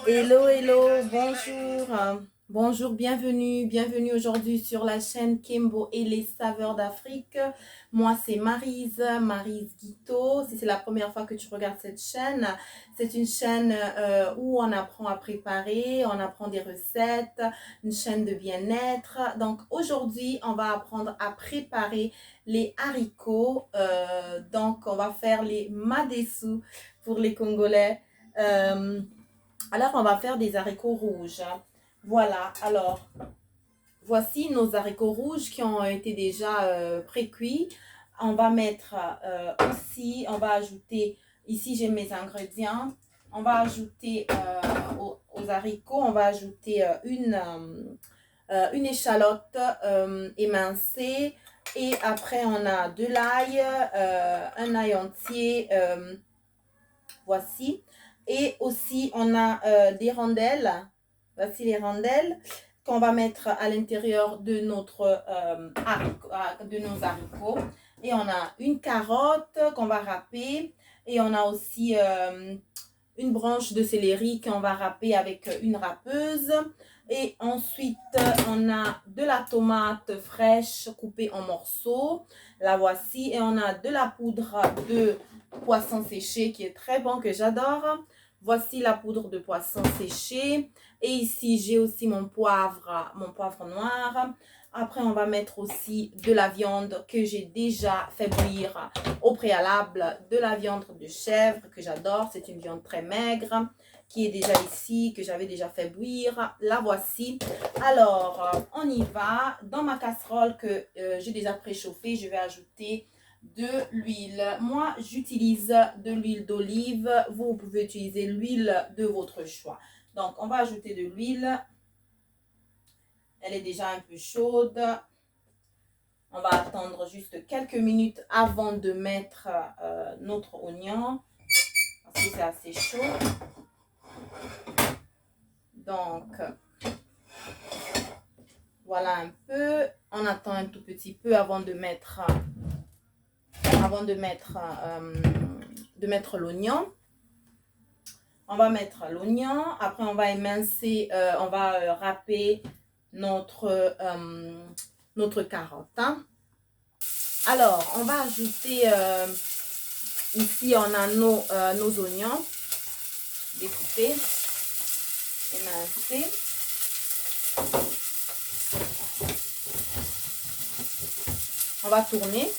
Hello, hello, bonjour. Bonjour, bienvenue aujourd'hui sur la chaîne Kembo et les saveurs d'Afrique. Moi, c'est Maryse Guito. Si c'est la première fois que tu regardes cette chaîne, c'est une chaîne où on apprend à préparer, on apprend des recettes, une chaîne de bien-être. Donc, aujourd'hui, on va apprendre à préparer les haricots. Donc, on va faire les madessous pour les Congolais. Alors, on va faire des haricots rouges. Voilà, alors, voici nos haricots rouges qui ont été déjà pré-cuits. On va mettre aussi, on va ajouter, ici j'ai mes ingrédients. On va ajouter aux haricots, on va ajouter une échalote émincée. Et après, on a de l'ail, un ail entier, voici. Et aussi, on a des rondelles. Voici les rondelles qu'on va mettre à l'intérieur de notre de nos haricots. Et on a une carotte qu'on va râper. Et on a aussi une branche de céleri qu'on va râper avec une râpeuse. Et ensuite, on a de la tomate fraîche coupée en morceaux. La voici. Et on a de la poudre de poisson séché qui est très bon, que j'adore. Voici la poudre de poisson séché. Et ici, j'ai aussi mon poivre noir. Après, on va mettre aussi de la viande que j'ai déjà fait bouillir au préalable. De la viande de chèvre que j'adore. C'est une viande très maigre qui est déjà ici, que j'avais déjà fait bouillir. La voici. Alors, on y va. Dans ma casserole que j'ai déjà préchauffée, je vais ajouter de l'huile. Moi, j'utilise de l'huile d'olive. Vous pouvez utiliser l'huile de votre choix. Donc, on va ajouter de l'huile. Elle est déjà un peu chaude. On va attendre juste quelques minutes avant de mettre notre oignon. Parce que c'est assez chaud. Donc, voilà un peu. On attend un tout petit peu avant de mettre l'oignon. On va mettre l'oignon. Après, on va émincer, on va râper notre carotte. Hein. Alors, on va ajouter, ici, on a nos oignons découpés, émincés. On va tourner.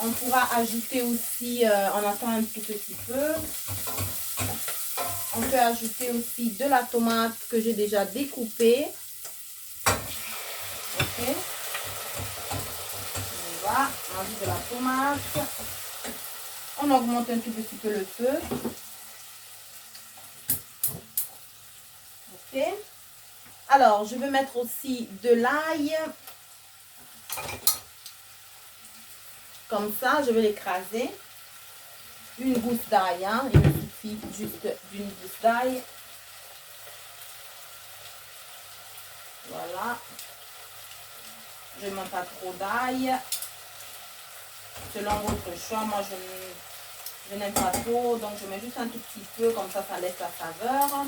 On pourra ajouter aussi, on attend un tout petit peu. On peut ajouter aussi de la tomate que j'ai déjà découpée. Ok. On va ajouter de la tomate. On augmente un tout petit peu le feu. Ok. Alors, je vais mettre aussi de l'ail. Comme ça, je vais l'écraser. Une gousse d'ail, hein. Il me suffit juste d'une gousse d'ail. Voilà. Je ne mets pas trop d'ail. Selon votre choix, moi je n'aime pas trop, donc je mets juste un tout petit peu, comme ça laisse la saveur.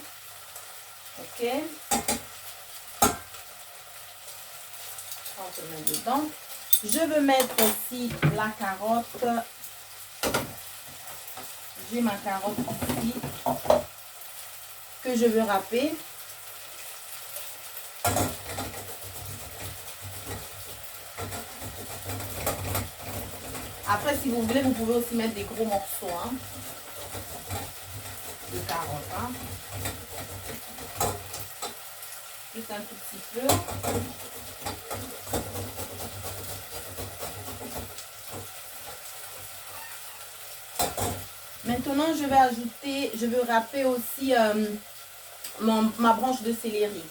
Ok. On se met dedans. Je veux mettre aussi la carotte. J'ai ma carotte ici que je veux râper. Après, si vous voulez, vous pouvez aussi mettre des gros morceaux hein, de carotte. Hein. Juste un tout petit peu. Maintenant, je veux râper aussi ma branche de céleri.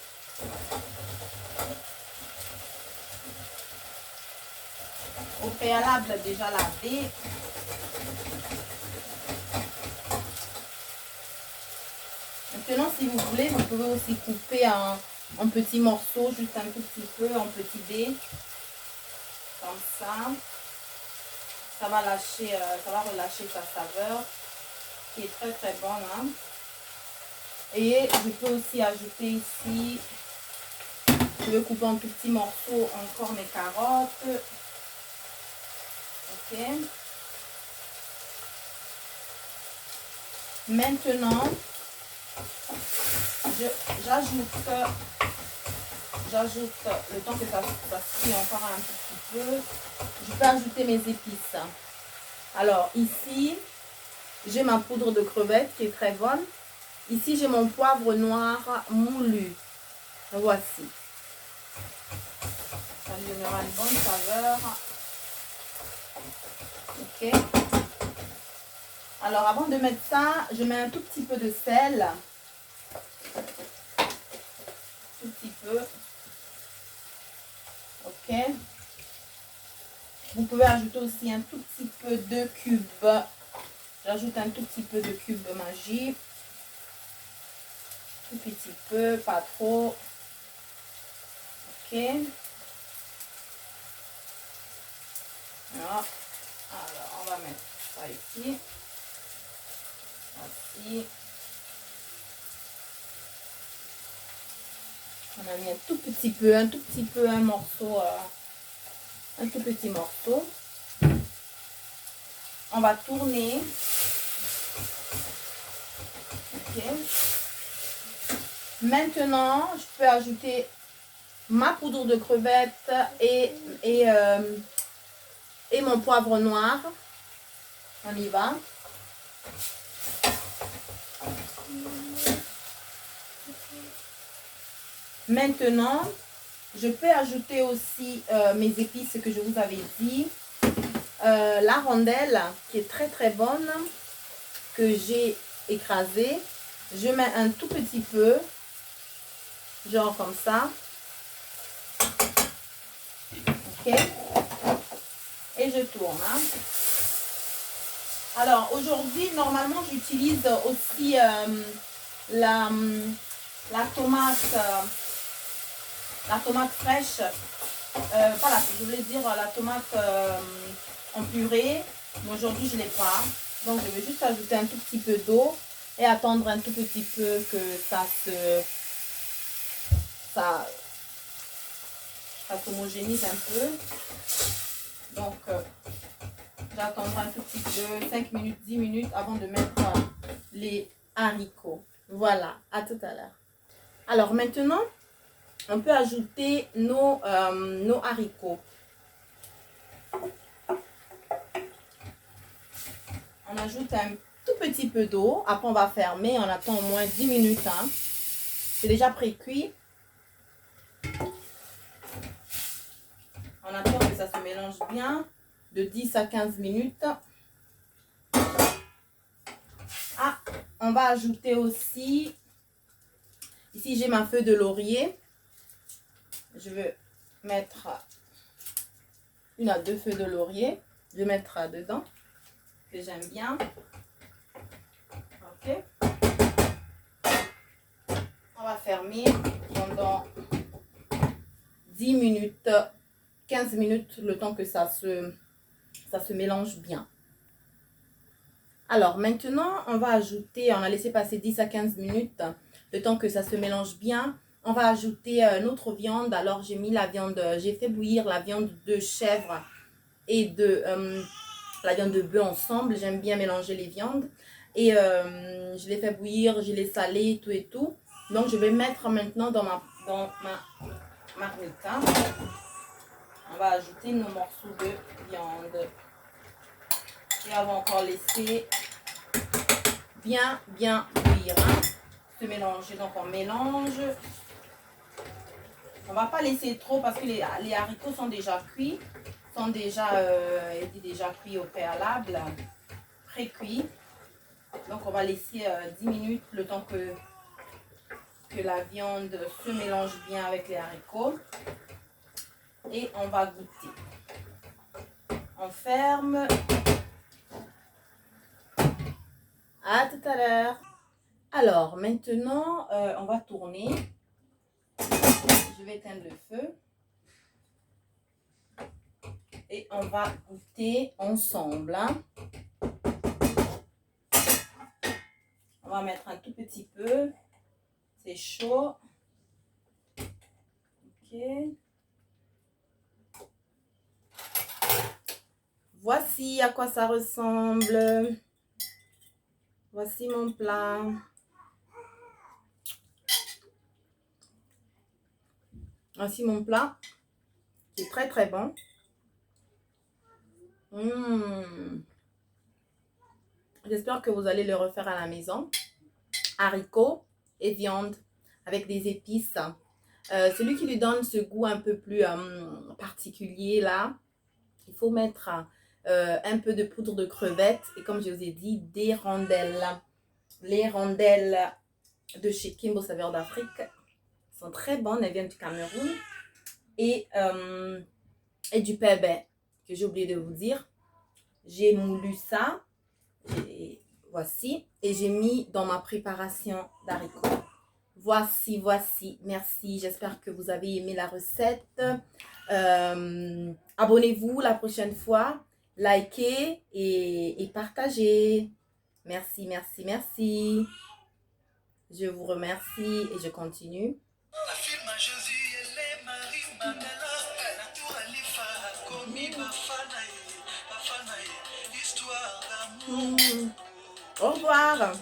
Au préalable, déjà lavé. Maintenant, si vous voulez, vous pouvez aussi couper en petits morceaux, juste un tout petit peu, en petits dés. Comme ça. Ça va lâcher, ça va relâcher sa saveur, qui est très très bonne. Hein. Et je peux aussi ajouter ici, je vais couper en tout petits morceaux encore mes carottes. Ok. Maintenant, j'ajoute le temps que ça cuit encore un petit peu. Je peux ajouter mes épices. Alors ici, j'ai ma poudre de crevettes qui est très bonne. Ici, j'ai mon poivre noir moulu. Voici. Ça lui donnera une bonne saveur. Ok. Alors, avant de mettre ça, je mets un tout petit peu de sel. Tout petit peu. Ok. Vous pouvez ajouter aussi un tout petit peu de cube. J'ajoute un tout petit peu de cube Maggi. Tout petit peu, pas trop. Ok. Voilà. Alors, on va mettre ça ici. Voici. On a mis un tout petit peu, un morceau, un tout petit morceau. On va tourner. Ok. Maintenant, je peux ajouter ma poudre de crevettes et mon poivre noir. On y va. Maintenant, je peux ajouter aussi mes épices que je vous avais dit. La rondelle qui est très très bonne, que j'ai écrasée. Je mets un tout petit peu, genre comme ça. Ok. Et je tourne. Hein. Alors aujourd'hui, normalement, j'utilise aussi la tomate fraîche. Voilà, je voulais dire la tomate en purée. Mais aujourd'hui, je ne l'ai pas. Donc, je vais juste ajouter un tout petit peu d'eau et attendre un tout petit peu que ça s'homogénise un peu. Donc, j'attendrai un tout petit peu, 5 minutes, 10 minutes avant de mettre les haricots. Voilà, à tout à l'heure. Alors maintenant, on peut ajouter nos haricots. On ajoute un tout petit peu d'eau. Après, on va fermer. On attend au moins 10 minutes. Hein. C'est déjà pré-cuit. On attend que ça se mélange bien. De 10 à 15 minutes. Ah, on va ajouter aussi. Ici, j'ai ma feuille de laurier. Je vais mettre 1 à 2 feuilles de laurier. Je vais mettre dedans. Que j'aime bien. Ok. On va fermer pendant 10 minutes, 15 minutes, le temps que ça se mélange bien. Alors maintenant, on va ajouter, on a laissé passer 10 à 15 minutes, le temps que ça se mélange bien. On va ajouter notre viande. Alors j'ai mis la viande, j'ai fait bouillir la viande de chèvre et de la viande de bœuf ensemble. J'aime bien mélanger les viandes. Et je l'ai fait bouillir, je l'ai salé, tout et tout. Donc je vais mettre maintenant dans ma marmite. On va ajouter nos morceaux de viande. Et on va encore laisser bien bouillir. Hein. Se mélanger. Donc on mélange. On va pas laisser trop parce que les haricots sont déjà cuits. Sont déjà cuits au préalable. Pré-cuits. Donc on va laisser 10 minutes le temps que la viande se mélange bien avec les haricots. Et on va goûter. On ferme. À tout à l'heure. Alors, maintenant, on va tourner. Je vais éteindre le feu. Et on va goûter ensemble. Hein. On va mettre un tout petit peu. C'est chaud. Ok. Voici à quoi ça ressemble. Voici mon plat. Voici mon plat. C'est très très bon. J'espère que vous allez le refaire à la maison. Haricots et viande avec des épices. Celui qui lui donne ce goût un peu plus particulier là, il faut mettre un peu de poudre de crevettes et comme je vous ai dit, des rondelles. Les rondelles de chez Kimbo Saveur d'Afrique sont très bonnes, elles viennent du Cameroun. Et du pebe que j'ai oublié de vous dire. J'ai moulu ça. Voici. Et j'ai mis dans ma préparation d'haricots. Voici. Merci. J'espère que vous avez aimé la recette. Abonnez-vous la prochaine fois. Likez et partagez. Merci. Je vous remercie et je continue. Au revoir.